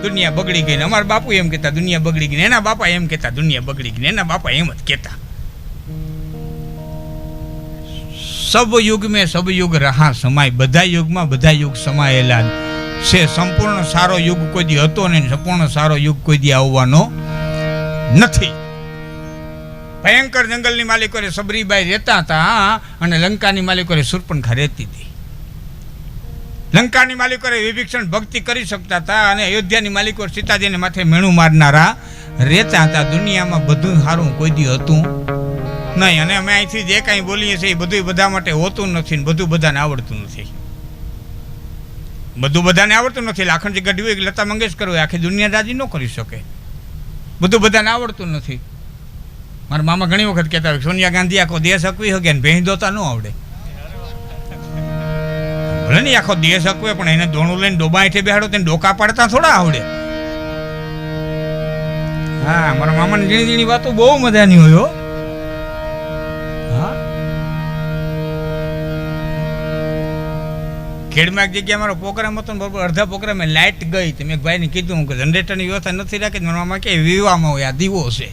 દુનિયા બગડી ગઈ ને અમારા બાપુ એમ કહેતા દુનિયા બગડી ગઈ, એના બાપા એમ કહેતા દુનિયા બગડી ગઈ, એના બાપા એમ જ કહેતા. સબ યુગ में सब युग रहा समाय, બધા યુગમાં બધા યુગ સમાયેલા છે. સંપૂર્ણ સારો યુગ કોઈ દી હતો ને સંપૂર્ણ સારો યુગ કોઈ દી આવવાનો નથી. ભયંકર જંગલની માલિકોને સબરીબાઈ રહેતા હતા અને લંકાની માલિકોને શૂર્પણખા રહેતી હતી. લંકાની માલિકોને વિભીષણ ભક્તિ કરી શકતા હતા અને અયોધ્યાની માલિકો સીતાજીને માથે મેણું મારનારા રહેતા હતા. દુનિયામાં બધું સારું કોઈ દી હતું નહીં. અને અમે અહીંથી જે કાંઈ બોલીએ છીએ એ બધું બધા માટે હોતું નથી ને બધું બધાને આવડતું નથી. બધું બધાને આવડતું નથી. લાખણજી ગઢવી કે લતા મંગેશકર હોય આખી દુનિયા રાજી ન કરી શકે. બધું બધાને આવડતું નથી. મારા મામા ઘણી વખત કહેતા હોય સોનિયા ગાંધી આખો દેશ હકવી શકે ને ભેંસ દોતા ન આવડે. ભલે નહીં આખો દેશ હકવે પણ એને દોણું લઈને ડોબા હેઠે બેહાડો તેને ડોકા પાડતા થોડા આવડે. હા, મારા મામાની ઝીણી ઝીણી વાતો બહુ મજાની હોય. ખેડમાં એક જગ્યાએ મારો પ્રોગ્રામ હતો ને બરોબર અડધા પ્રોગ્રામે લાઇટ ગઈ. તો મેં એક ભાઈને કીધું કે જનરેટરની વ્યવસ્થા નથી રાખી. મારા મામા કે વિવામાં હોય આ દીવો છે.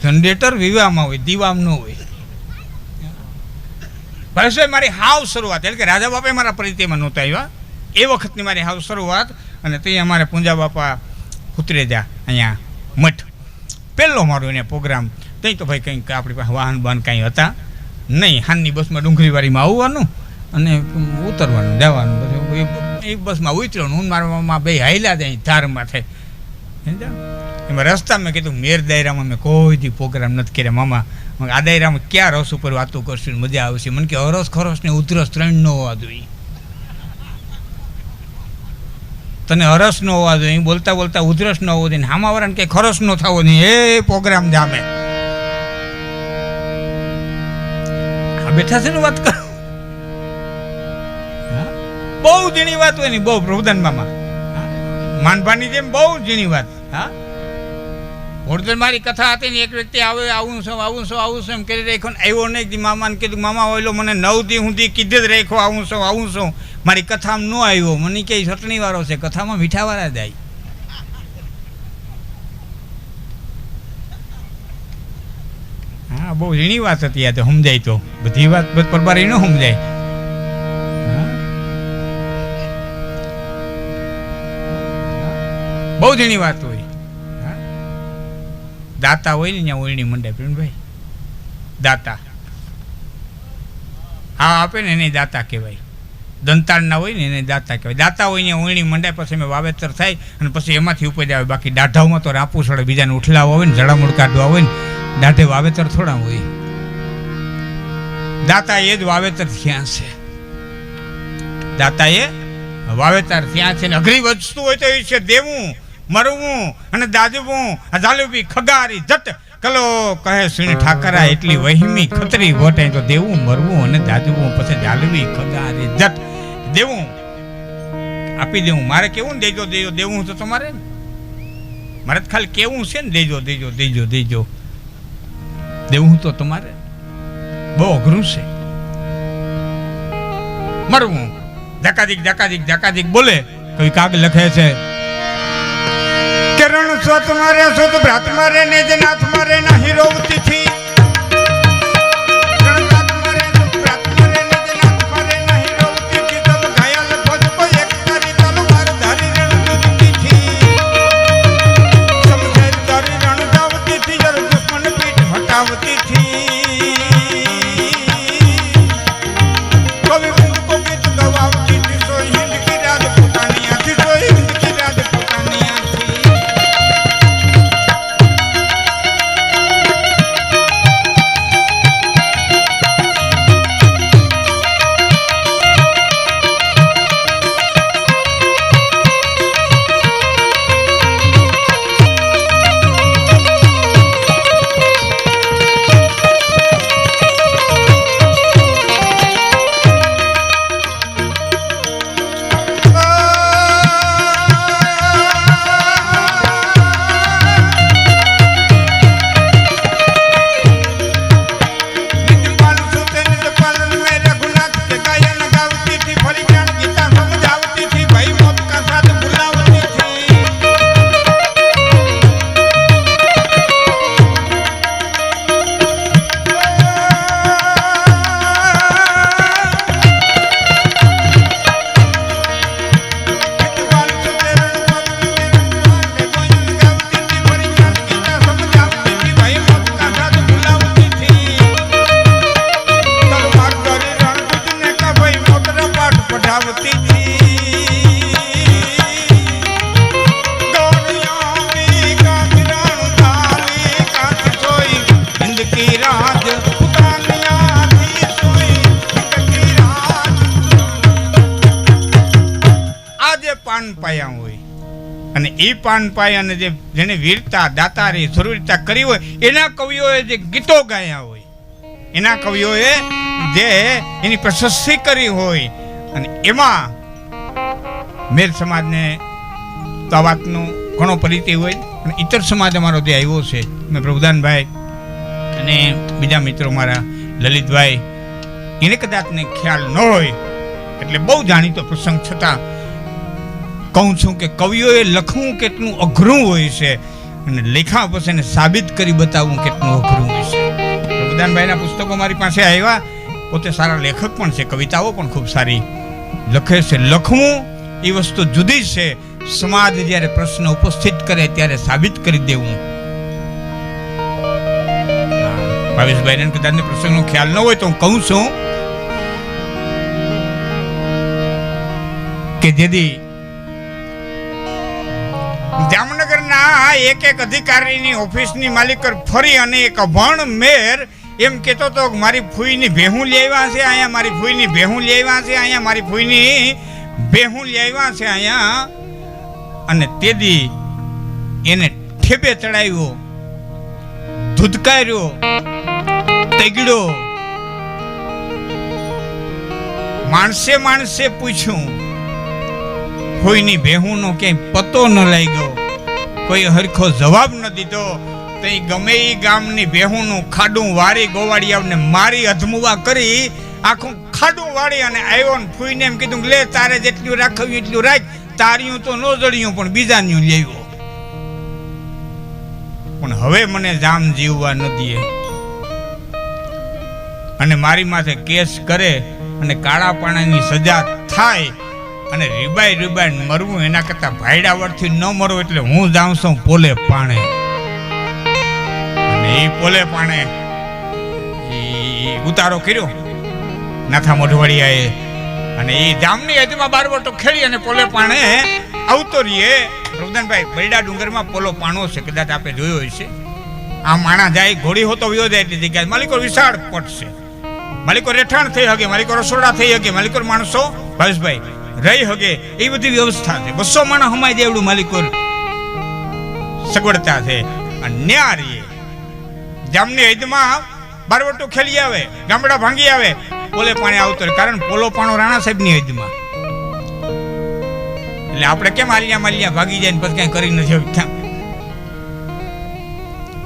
જનરેટર વિવામાં હોય દીવામ ન હોય. ભાઈ મારી હાવ શરૂઆત એટલે કે રાજા બાપા મારા પરિચયમાં નહોતા આવ્યા એ વખતની મારી હાવ શરૂઆત. અને તે અમારે પૂંજા બાપા ઉતરેજા અહીંયા મઠ પહેલો મારો એને પ્રોગ્રામ. ત્યાં તો ભાઈ કંઈક આપણી પાસે વાહન બાહન કાંઈ હતા નહીં. હાનની બસમાં ડુંગળીવાળીમાં આવવાનું અને ઉતરવાનું જવાનું. બધું એ બસમાં ઉતરવાનું. હું મારા મામા બે હાઈલા જાય ધારમાં થાય. એમાં રસ્તા મેં કીધું મેર દાયરામાં મેં કોઈ દી પ્રોગ્રામ નથી કર્યા મામા. આ દાયરામાં ક્યાં રસ ઉપર વાતો કરશું મજા આવશે. મને કે હરસ ખરસ ને ઉધરસ ત્રણ ન હોવા જોઈએ. તને હરસ ન હોવા જોઈએ, બોલતા બોલતા ઉધરસ ન હોવો જોઈએ, હામાવાળાને કંઈ ખરસ ન થવો જોઈએ. એ પ્રોગ્રામ જામે બેઠા છે ને વાત કરો. બહુ ઝીણી વાત હોય ને બહુ પ્રભુદાન મામા માનભાની જેમ બહુ ઝીણી વાત. હા, ઓળદર મારી કથા હતી ને એક વ્યક્તિ આવે આવું છું એમ કરી રાખ્યો ને આવ્યો નહીં. મામાને કીધું મામા ઓયલો મને 9 દી સુધી કીધે જ રાખ્યો આવું છું મારી કથામાં ન આવ્યો. મને કે ચટણી વાળો છે કથામાં મીઠા વાળા જાય. હા, બહુ ઝીણી વાત હતી. આ તો સમજાય તો બધી વાત પરબારી ન સમજાય. બહુ ઝીણી વાત હોય. દાતા હોય ને ત્યાં ઓળણી મંડે ભાઈ દાતા હા આપે ને એને દાતા કહેવાય. દંતાળના હોય ને એને દાતા કહેવાય. દાતા હોય ને ઓળણી મંડાય પછી એમાં વાવેતર થાય અને પછી એમાંથી ઉપજ આવે. બાકી દાઢાઓમાં તો રાપું સડે બીજાને ઉઠલાવા હોય ને જડામૂળ કાઢવા હોય ને દાઢે વાવેતર થોડા હોય. દાતા એ જ વાવેતર થયા છે. દાતા એ વાવેતર થયા છે ને અઘરી વસ્તુ હોય તો એ છે દેવું મરવું અને દાજવું. ઝાલવી ખગારી જટ કલો કહે શ્રી ઠાકરા એટલી વહીમી ખતરી વટે. તો દેવું મરવું અને દાજવું પછી ઝાલવી ખગારી જટ દેવું આપી દેવું. મારે કેવું ને દેજો દેજો દેવું તો તમારે મારે ખાલી કેવું છે ને દેજો દેજો દેજો દેજો દેવું તો તમારે બહુ અઘરું છે. મરવું ધકાધીક ધકાધીક ધકાધીક બોલે કોઈ કાગ લખે છે કિરણ સ્વત મારે સુત ભ્રાત મારે ને જ નાથ મારે નહીં રોવતી થી. અને એ પાન પાય અને જેને વીરતા દાતારી જરૂરતા કરી હોય એના કવિઓએ જે ગીતો ગાયા હોય, એના કવિઓએ જે એની પ્રશસ્તિ કરી હોય, અને એમાં મેર સમાજને તો આ વાતનો ઘણો પરિચય હોય. અને ઇતર સમાજ અમારો જે આવ્યો છે, મેં પ્રભુદાનભાઈ અને બીજા મિત્રો મારા લલિતભાઈ, એને કદાચને ખ્યાલ ન હોય એટલે બહુ જાણીતો પ્રસંગ છતાં કહું છું કે કવિઓએ લખવું કેટલું અઘરું હોય છે અને લેખા પછી એને સાબિત કરી બતાવવું કેટલું અઘરું હોય છે. પ્રભુદાનભાઈના પુસ્તકો મારી પાસે આવ્યા, પોતે સારા લેખક પણ છે, કવિતાઓ પણ ખૂબ સારી લખે છે. લખવું એ વસ્તુ જુદી છે, સમાજ જ્યારે પ્રશ્ન ઉપસ્થિત કરે ત્યારે સાબિત કરી દેવું. ભાવેશભાઈને કદાચ પ્રસંગનો ખ્યાલ ન હોય તો હું કહું છું કે જેદી જામનગરના એક અધિકારીની ઓફિસની માલિક ફરી અને એક અભણ મેર એમ કહેતો હતો કે મારી ફૂઈની ભેહું લઈ આવ્યા છે અહીંયા, મારી ફૂઈની ભેહું લઈ આવ્યા છે અહીંયા, મારી ફૂઈની ભેહું લઈ આવ્યા છે અહીંયા. અને તેદી એને ઠેબે ચડાવ્યો, ધૂધકાર્યો, તગડ્યો. માણસે પૂછ્યું, કોઈની ભેહુંનો ક્યાંય પતો ન લાગ્યો, કોઈ હરખો જવાબ ન દીધો. તો ગમે એ ગામની ભેહુંનું ખાડું વારી ગોવાળિયાને મારી અધમુવા કરી આખું ખાડું વાળી અને આવ્યો ને ફૂઈને એમ કીધું લે તારે જેટલું રાખવ્યું એટલું રાખ, તાર્યું તો ન જડ્યું પણ બીજાનું લેવું. પણ હવે મને જામ જીવવા ન દે અને મારી માથે કેસ કરે અને કાળા પાણાની સજા થાય અને રીબાઈ મરવું એના કરતા ભાઈડા વળથી ન મરવું. એટલે હું જાઉં છું પોલે પાણે. અને એ પોલે પાણે એ ઉતારો કર્યો નાથા મોઢવાડિયાએ, અને એ જામની હદમાં બારવટો ખેડી અને પોલે પાણે આવતો રહીએ. પ્રભુદાનભાઈ બરડા ડુંગરમાં પોલો પાણો છે, કદાચ આપણે જોયો હશે. આ માણા જાય ઘોડી હોતો વયો જાય એટલી જગ્યાએ માલિકો વિશાળ પટ છે, માલિકો રહેઠાણ થઈ હકે, માલિકો રસોડા થઈ હકે, માલિકો માણસો ભાવેશભાઈ રહી હકે, એ બધી વ્યવસ્થા છે. 200 માણસ હમાય જાય એવડું માલિકો સગવડતા છે. અને ન્યારી જામની હદમાં બારવટો ખેલી આવે, ગામડા ભાંગી આવે, પોલે પાણી આવતો રહે. કારણ પોલો પાણો રાણા સાહેબની હદમાં. એટલે આપણે કેમ આલિયા ભાગી જાય ને પછી કઈ કરી નથી શકતા?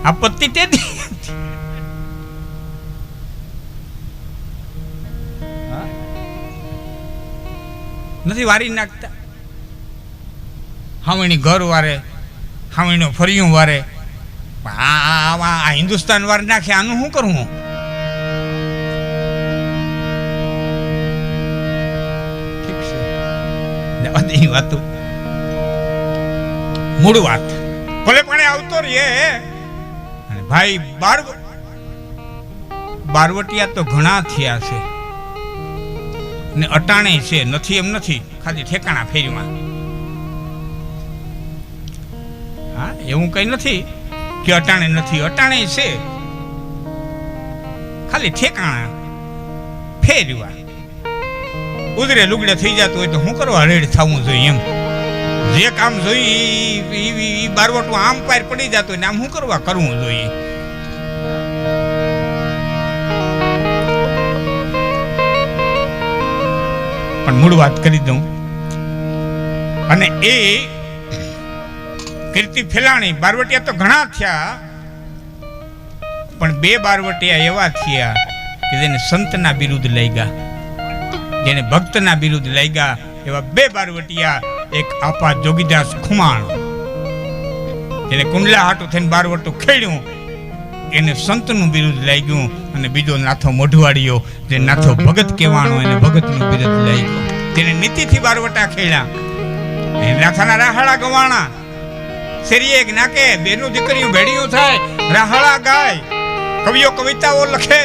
આપત્તિ તે નથી વારી નાખતા. હાવણી ઘર વારે, હાવણીનો ફરિયું વારે. આ હિન્દુસ્તાન વાર નાખે, આનું શું કરવું? ઠીક છે, વાતો મૂળ વાત. ભલે પણ આવતો રહીએ. અને ભાઈ બારવટિયા તો ઘણા થયા છે ને અટાણે છે, નથી એમ નથી, ખાલી ઠેકાણા ફેરીમાં. હા, એવું કઈ નથી કે અટાણે નથી, અટાણે છે, ખાલી ઠેકાણા ફેરવા. ઉદરે લુગડે થઈ જતું હોય તો શું કરવા રેડ થવું જોઈએ? એમ જે કામ જોઈએ બારવટું આમ પાર પડી જતું હોય ને આમ શું કરવા કરવું જોઈએ? પણ મૂળ વાત કરી દઉં. અને એ કીર્તિ ફેલાણી. બારવટિયા તો ઘણા થયા, પણ 2 બારવટિયા એવા થયા કે જેને સંતના બિરુદ લઈ ગયા, જેને ભક્તના બિરુદ લઈ ગયા. એવા 2 બારવટિયા. એક આપા જોગીદાસ ખુમાણ, જેને કુંડલા હાટું થઈને બારવટું ખેડ્યું, એને સંતનું બિરુદ લઈ ગયું. અને બીજો નાથો મોઢવાડીયો, જે નાથો ભગત કહેવાનો, એને ભગતનું બિરુદ લઈ ગયો. તેને નીતિથી બારવટા ખેડ્યા, નાથાના રાહાળા ગવાણા. શેરીએ નાકે બેનું દીકરીઓ ભેડીઓ થાય, રાહાળા ગાય, કવિઓ કવિતાઓ લખે.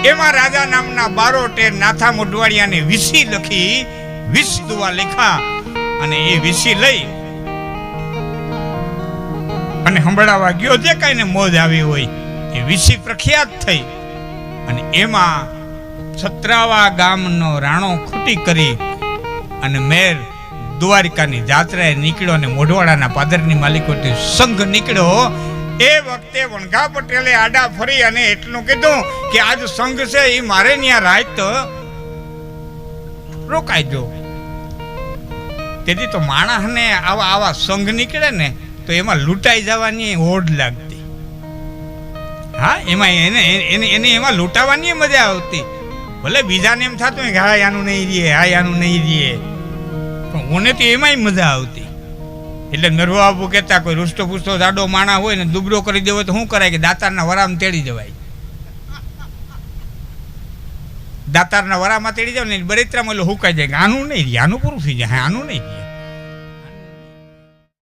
એમાં રાજા નામના 12 નાથા મોઢવાડિયાને વિસી લખી, 20 દુવા લખ્યા. અને એ વિસી લઈ અને સંભળાવા ગયો. જે કાંઈને મોજ આવી હોય એ વિસી પ્રખ્યાત થઈ. અને એમાં છત્રાવા ગામનો રાણો ખૂટી કરી અને મેર દ્વારિકાની જાત્રાએ નીકળ્યો અને મોઢવાડાના પાદરની માલિકોથી સંઘ નીકળ્યો. એ વખતે વણઘા પટેલે આડા ફરી અને એટલું કીધું કે આજ સંઘ છે એ મારે ત્યાં રાત રોકાઈ દો. તેથી તો માણસને આવા સંઘ નીકળે ને તો એમાં લૂંટાઈ જવાની હોડ લાગતી. હા, એમાં એને એમાં લૂંટાવાની મજા આવતી. ભલે બીજાને એમ થતું કે હા આનું નહીં રહીએ, હા આનું નહીં રહીએ, પણ મને તો એમાંય મજા આવતી. એટલે નરવો આબુ કહેતા કોઈ રૂસ્તો પૂછતો જાડો માણા હોય ને દુબળો કરી દેવો તો શું કરાય કે દાતારના વરામાં તેડી જવાય. દાતારના વરામાં તેડી જાવ ને બરેત્રામાં હુકાઈ જાય કે આનું નહીં રહીએ, આનું પૂરું થઈ જાય, આનું નહીં રહીએ.